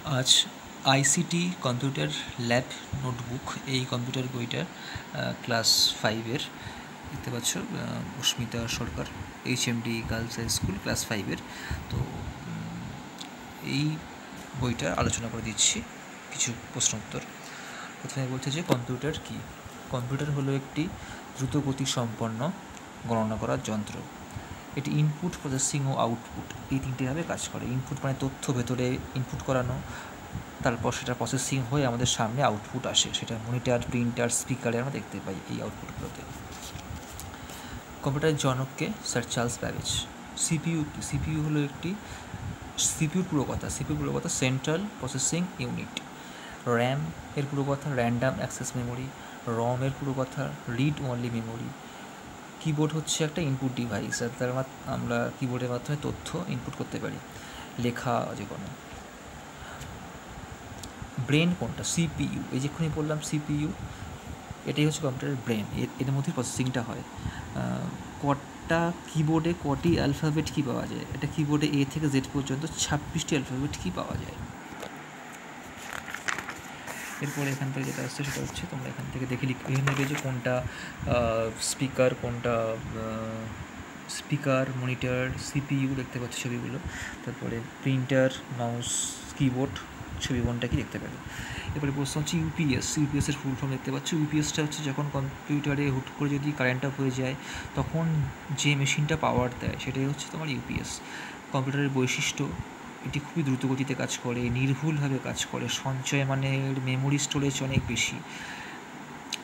আজ ICT computer lab notebook এই computer বইটা ক্লাস 5-এর দেখতে পাচ্ছ, Asmita Sarkar, HMD girls high school, class 5-এর। তো এই বইটা আলোচনা করে দিচ্ছি কিছু প্রশ্ন উত্তর। প্রথমে বলছে যে কম্পিউটার কী। কম্পিউটার হলো একটি দ্রুতগতি সম্পন্ন গণনা করার যন্ত্র। এটি ইনপুট, প্রসেসিং ও আউটপুট এই তিনটেভাবে কাজ করে। ইনপুট মানে তথ্য ভেতরে ইনপুট করানো, তারপর সেটা প্রসেসিং হয়ে আমাদের সামনে আউটপুট আসে, সেটা মনিটর, প্রিন্টার, স্পিকারে আমরা দেখতে পাই এই আউটপুটগুলোতে। কম্পিউটারের জনককে স্যার চার্লস ব্যাবেজ। সিপিইউ হলো একটি সিপিইউর পুরো কথা সেন্ট্রাল প্রসেসিং ইউনিট। র্যাম এর পুরো কথা র্যান্ডাম অ্যাক্সেস মেমোরি। রম এর পুরো কথা রিড অনলি মেমোরি। কিবোর্ড হচ্ছে একটা ইনপুট ডিভাইস, আর তার আমরা কিবোর্ডের মাধ্যমে তথ্য ইনপুট করতে পারি, লেখা যে কোনো। ব্রেন কোনটা? সিপিইউ। এই যেখানে বললাম সিপিইউ, এটাই হচ্ছে কম্পিউটারের ব্রেন। এর মধ্যে প্রসেসিংটা হয়। কটা কিবোর্ডে কটি অ্যালফাবেট কী পাওয়া যায়? এটা কিবোর্ডে A থেকে Z পর্যন্ত 26টি অ্যালফাবেট কী পাওয়া যায়। এরপরে এখান থেকে যেটা আসছে সেটা হচ্ছে, তোমরা এখান থেকে দেখে নেবে যে কোনটা স্পিকার, মনিটর, সিপিইউ দেখতে পাচ্ছ ছবিগুলো। তারপরে প্রিন্টার, মাউস, কিবোর্ড ছবি কোনটা কি দেখতে পাবে। এরপরে প্রশ্ন হচ্ছে ইউপিএসের ফুল ফর্ম দেখতে পাচ্ছ। ইউপিএসটা হচ্ছে যখন কম্পিউটারে হুট করে যদি কারেন্ট অফ হয়ে যায় তখন যে মেশিনটা পাওয়ার দেয় সেটাই হচ্ছে তোমার ইউপিএস। কম্পিউটারের বৈশিষ্ট্য, এটি খুবই দ্রুত গতিতে কাজ করে, নির্ভুলভাবে কাজ করে, সঞ্চয় মানে মেমোরি স্টোরেজ অনেক বেশি,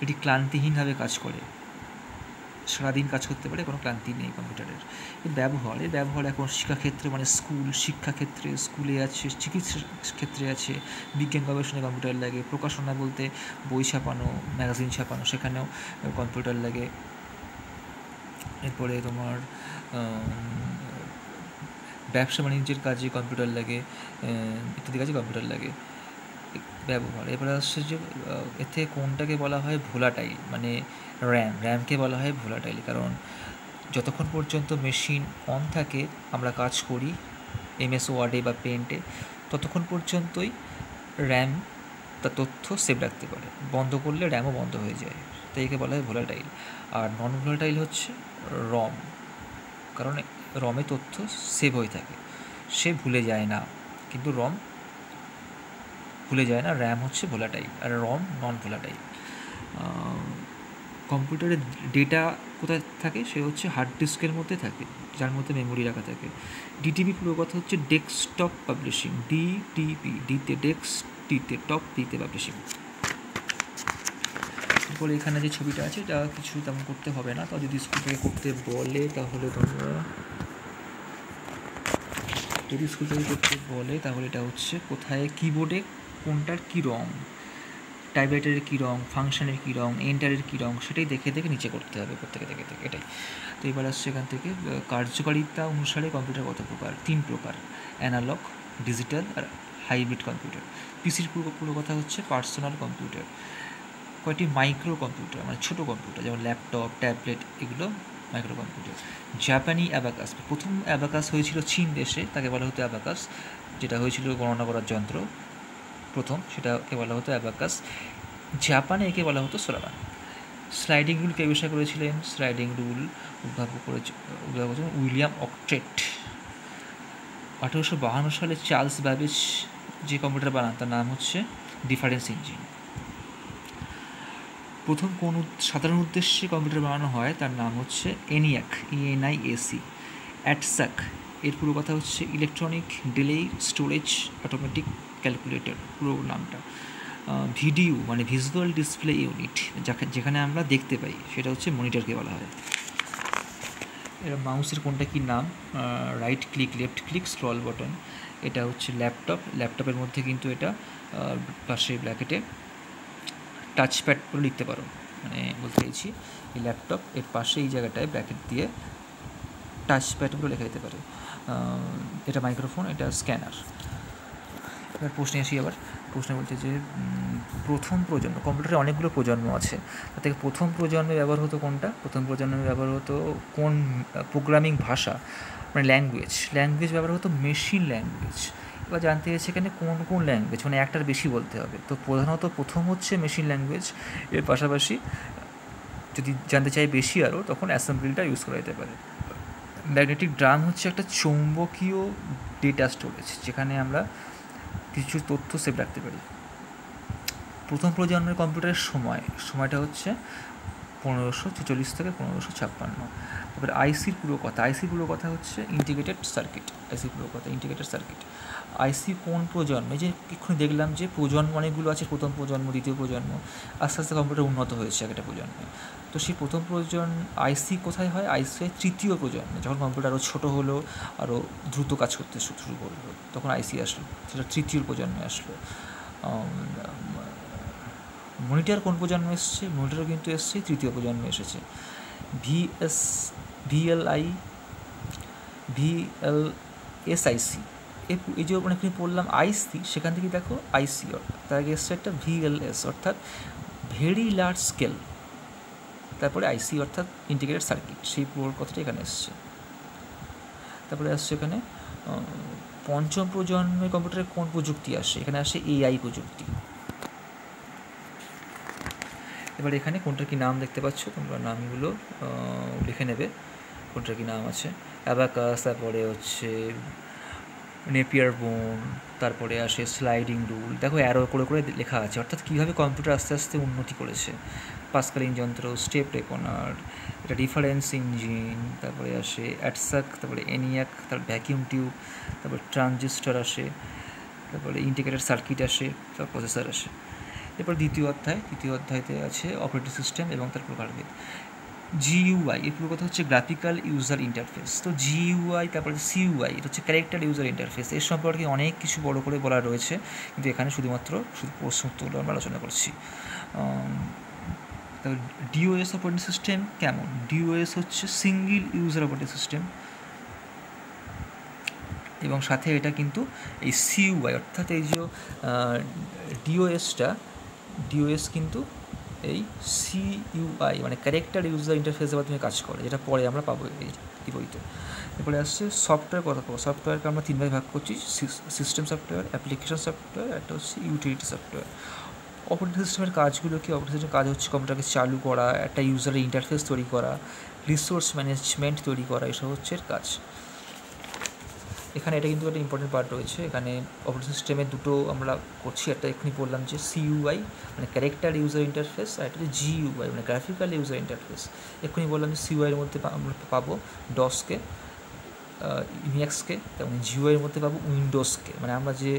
এটি ক্লান্তিহীনভাবে কাজ করে, সারাদিন কাজ করতে পারে, কোনো ক্লান্তি নেই কম্পিউটারের। এর ব্যবহার এখন শিক্ষাক্ষেত্রে মানে শিক্ষাক্ষেত্রে স্কুলে আছে, চিকিৎসা ক্ষেত্রে আছে, বিজ্ঞান গবেষণায় কম্পিউটার লাগে, প্রকাশনা বলতে বই ছাপানো, ম্যাগাজিন ছাপানো, সেখানেও কম্পিউটার লাগে। এরপরে তোমার ব্যবসা বাণিজ্যের কাজে কম্পিউটার লাগে, ইত্যাদি কাজে কম্পিউটার লাগে। ব্যবহার এবার আসছে যে এতে কোনটাকে বলা হয় ভোলাটাইল, মানে র্যামকে বলা হয় ভোলাটাইল, কারণ যতক্ষণ পর্যন্ত মেশিন অন থাকে আমরা কাজ করি MS ওয়ার্ডে বা পেন্টে, ততক্ষণ পর্যন্তই র্যাম তার তথ্য সেভ রাখতে পারে। বন্ধ করলে র্যামও বন্ধ হয়ে যায়, তাই একে বলা হয় ভোলাটাইল। আর নন ভোলাটাইল হচ্ছে রম, কারণ রমে তথ্য সেভ হয়ে থাকে, সে ভুলে যায় না, কিন্তু রম ভুলে যায় না। র্যাম হচ্ছে ভোলাটাইল আর রম নন ভোলাটাইল। কম্পিউটারের ডেটা কোথায় থাকে? সে হচ্ছে হার্ড ডিস্কের মধ্যে থাকে, যার মধ্যে মেমোরি রাখা থাকে। ডিটিপি পুরো কথা হচ্ছে ডেস্কটপ পাবলিশিং। ডিটিপি, ডিতে ডেস্ক, টিতে টপ, পিতে পাবলিশিং। এরপরে এখানে যে ছবিটা আছে এটা কিছু তেমন করতে হবে না, তাও যদি স্কুল থেকে করতে বলে তাহলে তাহলে এটা হচ্ছে কোথায় কিবোর্ডে কোনটার কী রং, টাইপরাইটারের কী রং, ফাংশানের কী রং, এন্টারের কী রং, সেটাই দেখে নিচে করতে হবে প্রত্যেকে দেখে এটাই। তো এবার আসছে এখান থেকে কার্যকারিতা অনুসারে কম্পিউটার কত প্রকার? 3 প্রকার, অ্যানালগ, ডিজিটাল আর হাইব্রিড কম্পিউটার। পিসির পুরো কথা হচ্ছে পার্সোনাল কম্পিউটার। কয়েকটি মাইক্রো কম্পিউটার মানে ছোটো কম্পিউটার, যেমন ল্যাপটপ, ট্যাবলেট, এগুলো মাইক্রো কম্পিউটার। জাপানি অ্যাবাকাস, প্রথম অ্যাবাকাস হয়েছিল চীন দেশে, তাকে বলা হতো অ্যাবাকাস, যেটা হয়েছিল গণনা করার যন্ত্র প্রথম, সেটাকে বলা হতো অ্যাবাকাস। জাপানে একে বলা হতো সোলামান। স্লাইডিং রুল কে আবিষ্কার করেছিলেন? স্লাইডিং রুল উদ্ভাবক করেছেন উইলিয়াম অক্টেট। 1852 সালে চার্লস ব্যাবেজ যে কম্পিউটার বানান তার নাম হচ্ছে ডিফারেন্স ইঞ্জিন। প্রথম কোন সাধারণ উদ্দেশ্যে কম্পিউটার বানানো হয় তার নাম হচ্ছে ENIAC, ENIAC। অ্যাটসাক এর পুরো কথা হচ্ছে electronic delay storage automatic calculator, পুরো নামটা। ভিডিও মানে ভিজুয়াল ডিসপ্লে ইউনিট, যেখানে আমরা দেখতে পাই, সেটা হচ্ছে মনিটরকে বলা হয়। এরা মাউসের কোনটা কি নাম? Right click, left click, scroll button. এটা হচ্ছে ল্যাপটপের মধ্যে কিন্তু এটা পাশে ব্র্যাকেটে টাচপ্যাড করে লিখতে পারো, মানে বলতে চাইছি এই ল্যাপটপ এর পাশে এই জায়গাটায় ব্র্যাকেট দিয়ে টাচপ্যাডগুলো লেখা যেতে পারে। এটা মাইক্রোফোন, এটা স্ক্যানার। এবার প্রশ্নে আসি। প্রশ্নে বলছে যে প্রথম প্রজন্ম, কম্পিউটারে অনেকগুলো প্রজন্ম আছে, তার থেকে প্রথম প্রজন্মে ব্যবহার হতো কোনটা? প্রথম প্রজন্মে ব্যবহার হতো কোন প্রোগ্রামিং ভাষা, মানে ল্যাঙ্গুয়েজ ব্যবহার হতো মেশিন ল্যাঙ্গুয়েজ। এবার জানতে চাইছে এখানে কোন কোন ল্যাঙ্গুয়েজ, মানে একটার বেশি বলতে হবে। তো প্রধানত প্রথম হচ্ছে মেশিন ল্যাঙ্গুয়েজ, এর পাশাপাশি যদি জানতে চাই বেশি আরও তখন অ্যাসেম্বলিটা ইউজ করা যেতে পারে। ম্যাগনেটিক ড্রাম হচ্ছে একটা চৌম্বকীয় ডেটা স্টোরেজ, যেখানে আমরা কিছু তথ্য সেভ রাখতে পারি। প্রথম প্রজন্মের কম্পিউটারের সময়টা হচ্ছে 1546 থেকে 1556। তারপরে আইসির পুরো কথা হচ্ছে ইন্টিগ্রেটেড সার্কিট। আইসি কোন প্রজন্মে, যে এক্ষুনি দেখলাম যে প্রজন্ম অনেকগুলো আছে, প্রথম প্রজন্ম, দ্বিতীয় প্রজন্ম, আস্তে আস্তে কম্পিউটার উন্নত হয়েছে একটা প্রজন্মে। তো সেই প্রথম প্রজন্ম আইসি কোথায় হয়? আইসি হয় তৃতীয় প্রজন্মে, যখন কম্পিউটার আরও ছোটো হলো, আরও দ্রুত কাজ করতে শুরু করলো, তখন আইসি আসলো, সেটা তৃতীয় প্রজন্মে আসলো। মনিটর কোন প্রজন্মে এসছে? মনিটরও কিন্তু এসছে তৃতীয় প্রজন্মে এসেছে। ভিএলএসআইসি, এই যে অনেকদিন পড়লাম আইসি, সেখান থেকে দেখো আইসি, তার আগে এসছে একটা ভিএলএস অর্থাৎ ভেরি লার্জ স্কেল, তারপরে আইসি অর্থাৎ ইন্টিগ্রেটেড সার্কিট, সেই পুরো কথাটা এখানে এসছে। তারপরে আসছে এখানে পঞ্চম প্রজন্মের কম্পিউটারে কোন প্রযুক্তি আসে? এখানে আসে এআই প্রযুক্তি। এবার এখানে কোনটার কী নাম দেখতে পাচ্ছ তোমরা, নামগুলো লিখে নেবে কোনটার কী নাম আছে। অ্যাবাকাস, তারপরে হচ্ছে নেপিয়ার বোন, তারপরে আসে স্লাইডিং রুল। দেখো অ্যারো করে করে লেখা আছে, অর্থাৎ কীভাবে কম্পিউটার আস্তে আস্তে উন্নতি করেছে। পাস্কালিন যন্ত্র, স্টেপ রেকনার, এটা ডিফারেন্স ইঞ্জিন, তারপরে আসে অ্যাটসাক, তারপরে এনিয়াক, তারপর ভ্যাকিউম টিউব, তারপর ট্রানজিস্টার আসে, তারপরে ইন্টিগ্রেটেড সার্কিট আসে, তারপর প্রসেসর আসে। এরপর দ্বিতীয় অধ্যায়তে আছে অপারেটিং সিস্টেম এবং তার প্রকারভেদ। জিইউআই, এর পুরো কথা হচ্ছে গ্রাফিক্যাল ইউজার ইন্টারফেস। তো জিইউআই, তারপরে সিইউআই, এটা হচ্ছে ক্যারেক্টার ইউজার ইন্টারফেস। এর সম্পর্কে অনেক কিছু বড় করে বলা রয়েছে, কিন্তু এখানে শুধু প্রশ্নোত্তরগুলো আমরা আলোচনা করছি। তারপর ডিওএস অপারেটিং সিস্টেম কেমন? ডিওএস হচ্ছে সিঙ্গল ইউজার অপারেটিং সিস্টেম, এবং সাথে এটা কিন্তু এই সিইউআই অর্থাৎ এই যে ডিওএস কিন্তু এই সিইউআই মানে ক্যারেক্টার ইউজার ইন্টারফেসের মাধ্যমে কাজ করে, যেটা পরে আমরা পাবো এই বইতে। এরপরে আসছে সফটওয়্যার কথা পাবো। সফটওয়্যারকে আমরা তিনভাবে ভাগ করছি, সিস্টেম সফটওয়্যার, অ্যাপ্লিকেশন সফটওয়্যার, একটা হচ্ছে ইউটিলিটি সফটওয়্যার। অপারেটিং সিস্টেমের কাজগুলো কি? অপারেটিং সিস্টেমের কাজ হচ্ছে কম্পিউটারকে চালু করা, একটা ইউজারের ইন্টারফেস তৈরি করা, রিসোর্স ম্যানেজমেন্ট তৈরি করা, এসব হচ্ছে কাজ। এখানে এটা কিন্তু একটা ইম্পর্টেন্ট পার্ট রয়েছে। এখানে অপারেটিং সিস্টেমে দুটো আমরা করছি, একটা এক্ষুনি বললাম যে সিইউআই মানে ক্যারেক্টার ইউজার ইন্টারফেস, আর একটা হচ্ছে জিইউআই মানে গ্রাফিক্যাল ইউজার ইন্টারফেস। এক্ষুনি বললাম যে সিইউআইয়ের মধ্যে আমরা পাবো ডসকে, ইউনিক্সকে, তেমন জিইউআইয়ের মধ্যে পাবো উইন্ডোজকে। মানে আমরা যে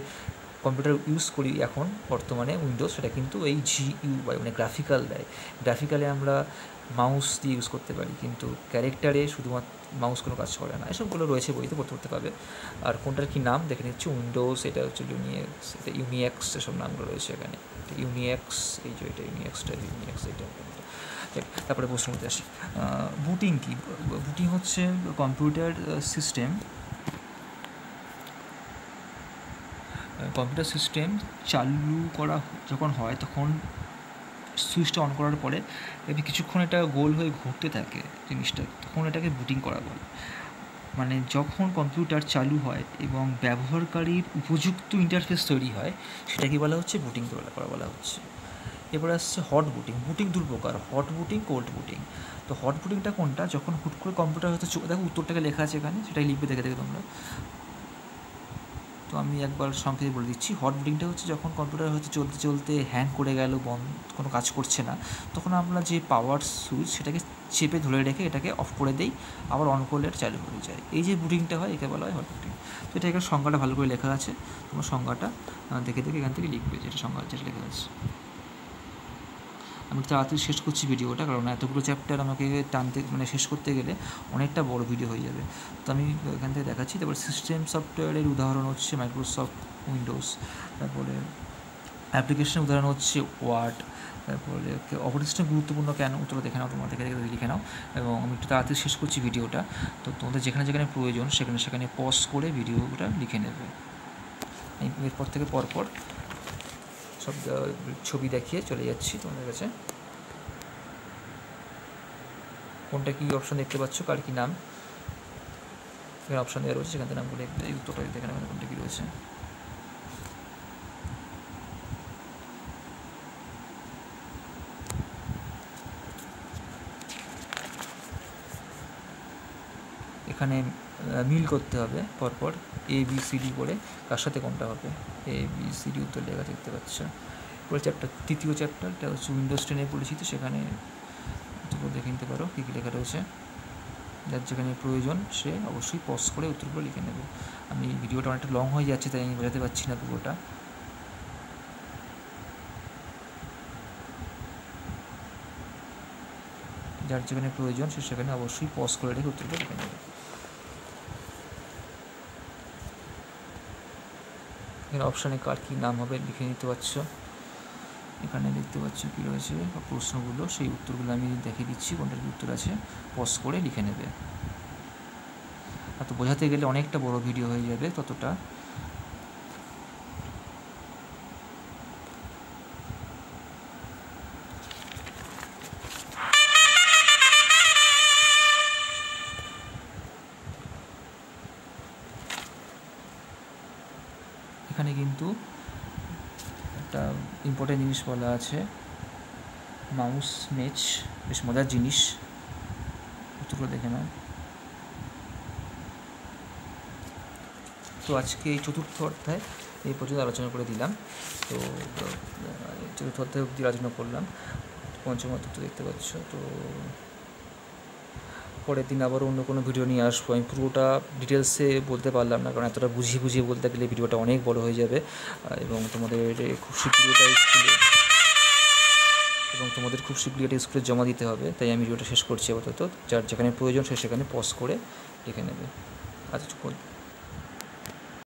কম্পিউটার ইউজ করি এখন বর্তমানে উইন্ডোজ, সেটা কিন্তু এই জিইউআই মানে গ্রাফিক্যাল দেয়। গ্রাফিক্যালে আমরা মাউস দিয়ে ইউজ করতে পারি, কিন্তু ক্যারেক্টারে শুধুমাত্র মাউস কোনো কাজ করে না। এসবগুলো রয়েছে বইতে, পড়তে পাবে। আর কোনটার কী নাম দেখে নিচ্ছি, উইন্ডোজ, এটা হচ্ছে লিনিক্স, এটা ইউনিক্স, এসব নামগুলো রয়েছে এখানে। ইউনিক্স, এই যে এটা ইউনিক্স, এটা। তারপরে প্রশ্ন করতে আসি, বুটিং কি? বুটিং হচ্ছে কম্পিউটার সিস্টেম চালু করা যখন হয়, তখন সুইচটা অন করার পরে দেখবি কিছুক্ষণ এটা গোল হয়ে ঘুরতে থাকে জিনিসটা, তখন এটাকে বুটিং করা বলে। মানে যখন কম্পিউটার চালু হয় এবং ব্যবহারকারীর উপযুক্ত ইন্টারফেস তৈরি হয়, সেটাকে বলা হচ্ছে বুটিং করা বলা হচ্ছে। এরপরে আসছে হট বুটিং। বুটিং দুই প্রকার, হট বুটিং, কোল্ড বুটিং। তো হট বুটিংটা কোনটা? যখন হুট করে কম্পিউটার হয়তো দেখো উত্তরটাকে লেখা আছে এখানে, সেটাই লিখবে দেখে তোমরা। তো আমি একবার সংক্ষেপে বলে দিচ্ছি। হট বুটিংটা হচ্ছে যখন কম্পিউটার হয়তো চলতে চলতে হ্যাং করে গেল, কোনো কাজ করছে না, তখন আমরা যে পাওয়ার সুইচ সেটাকে চেপে ধরে রেখে এটাকে অফ করে দিই, আবার অন করলে এটা চালু হয়ে যায়। এই যে বুটিংটা হয়, একে বলা হয় হট বুটিং। তো এটা এখানে সংজ্ঞাটা ভালো করে লেখা আছে, তোমার সংজ্ঞাটা দেখে এখান থেকে লিখবে যেটা সংজ্ঞা যেটা লেখা আছে। আমি তাড়াতাড়ি শেষ করছি ভিডিওটা, কারণ এতগুলো চ্যাপ্টার আমাকে শেষ করতে গেলে অনেকটা বড় ভিডিও হয়ে যাবে। তো আমি এখান থেকে দেখাচ্ছি। তারপরে সিস্টেম সফটওয়্যারের উদাহরণ হচ্ছে মাইক্রোসফট উইন্ডোজ, তারপরে অ্যাপ্লিকেশনের উদাহরণ হচ্ছে ওয়ার্ড। তারপরে অপারেটিং সিস্টেম গুরুত্বপূর্ণ কেন? উত্তর দেখে নাও, তোমরা দেখে লিখে নাও। এবং আমি একটু তাড়াতাড়ি শেষ করছি ভিডিওটা, তো তোমাদের যেখানে প্রয়োজন সেখানে পজ করে ভিডিওটা লিখে নেবে। এরপর থেকে পরপর সব ছবি দেখিয়ে চলে যাচ্ছি তোমাদের কাছে। কোনটা কী অপশান দেখতে পাচ্ছ, কার কী নাম এখানে অপশান দেওয়া রয়েছে, সেখান থেকে নামগুলো এই উত্তরটা দেখে নেবেন কোনটা কী রয়েছে। এখানে মিল করতে হবে পরপর ABCD করে কার সাথে কোনটা হবে। ABCD উত্তর লেখা দেখতে পাচ্ছ। পরে তৃতীয় চ্যাপ্টারটা হচ্ছে উইন্ডোজ 10 পরিচিত, সেখানে উত্তরগুলো দেখে নিতে পারো কী কী লেখা রয়েছে। যার যেখানে প্রয়োজন সে অবশ্যই পজ করে উত্তরগুলো লিখে নেবে। আমি ভিডিওটা অনেকটা লং হয়ে যাচ্ছে, তাই আমি বোঝাতে পারছি না পুরোটা। যার যেখানে প্রয়োজন সে সেখানে অবশ্যই পজ করে রেখে উত্তরগুলো লিখে নেবে। এখানে অপশানে কার কী নাম হবে লিখে নিতে পারছো। এখানে দেখতে পাচ্ছ কী রয়েছে প্রশ্নগুলো, সেই উত্তরগুলো আমি দেখিয়ে দিচ্ছি কোনটার কী উত্তর আছে, পজ করে লিখে নেবে। আর তো বোঝাতে গেলে অনেকটা বড় ভিডিও হয়ে যাবে, ততটা এখানে কিন্তু একটা ইম্পর্টেন্ট জিনিস বলা আছে, মাউস ম্যাচ, বেশ মজার জিনিস, উত্তরগুলো দেখে নাও। তো আজকে এই চতুর্থ অধ্যায় এই পর্যন্ত আলোচনা করে দিলাম। তো চতুর্থ অধ্যায় অবধি আলোচনা করলাম, পঞ্চম অধ্যায় তো দেখতে পাচ্ছ। তো পরের দিন আবার অন্য কোনো ভিডিও নিয়ে আসবো। আমি পুরোটা ডিটেলসে বলতে পারলাম না, কারণ এতটা বুঝিয়ে বলতে গেলে ভিডিওটা অনেক বড় হয়ে যাবে, এবং তোমাদের খুব শীঘ্রই এটা স্কুলে জমা দিতে হবে। তাই আমি ভিডিওটা শেষ করছি আপাতত। যার যেখানে প্রয়োজন সে সেখানে পজ করে লিখে নেবে। আচ্ছা।